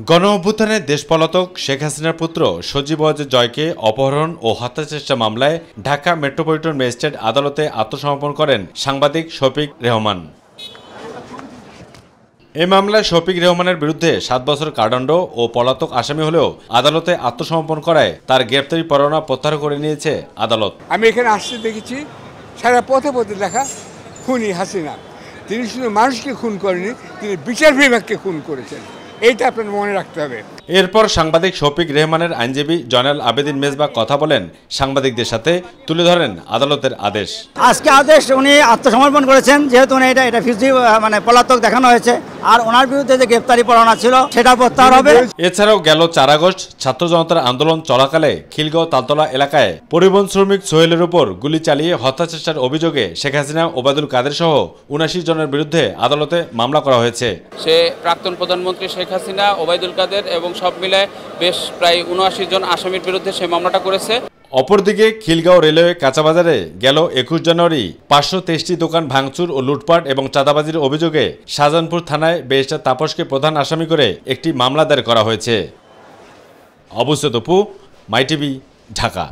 গণঅভ্যুত্থানে দেশপলাতক শেখ হাসিনার পুত্র সজীব ওয়াজেদ জয়কে অপহরণ ও হত্যাচেষ্টা মামলায় ঢাকা মেট্রোপলিটন ম্যাজিস্ট্রেট আদালতে আত্মসমর্পণ করেন সাংবাদিক শফিক রেহমান। এই মামলায় শফিক রেহমানের বিরুদ্ধে 7 বছর কারাদণ্ড ও পলাতক আসামি হলেও আদালতে আত্মসমর্পণ করায় তার গ্রেপ্তারি পরোয়ানা প্রত্যাহার করে নিয়েছে আদালত। আমি এখানে আসতে দেখেছি সারা পথে পথে লেখা খুনি হাসিনা। তিনি শুধু মানুষকে খুন করেনি, তিনি বিচার বিভাগকে খুন করেছেন। এইটা আপনার মনে রাখতে হবে। এরপর সাংবাদিক শফিক রেহমানের আইনজীবী জয়নাল আবেদিন মেজবা কথা বলেন, সাংবাদিকদের সাথে তুলে ধরেন আদালতের আদেশ। আজকে আদেশ উনি আত্মসমর্পণ করেছেন, যেহেতু এটা ফিজি পলাতক দেখানো হয়েছে, আর ওনার বিরুদ্ধে যে গ্রেপ্তারি পরোয়ানা ছিল সেটা প্রত্যাহার হবে। এছাড়াও গেল 4 আগস্ট ছাত্র জনতার আন্দোলন চলাকালে খিলগাঁও তালতলা এলাকায় পরিবহন শ্রমিক সোহেলের উপর গুলি চালিয়ে হত্যাচেষ্টার অভিযোগে শেখ হাসিনা, ওবায়দুল কাদের সহ 79 জনের বিরুদ্ধে আদালতে মামলা করা হয়েছে। সে প্রাক্তন প্রধানমন্ত্রী শেখ হাসিনা, ওবায়দুল কাদের এবং সব মিলায় বেশ প্রায় 79 জন আসামির বিরুদ্ধে সে মামলাটা করেছে। অপরদিকে খিলগাঁও রেলওয়ে কাঁচাবাজারে গেল 21 জানুয়ারি 523টি দোকান ভাঙচুর ও লুটপাট এবং চাঁদাবাজির অভিযোগে শাহজাহানপুর থানায় ব্যারিস্টার তাপসকে প্রধান আসামি করে একটি মামলা দায়ের করা হয়েছে। অবশ্য তপু, মাই টিভি, ঢাকা।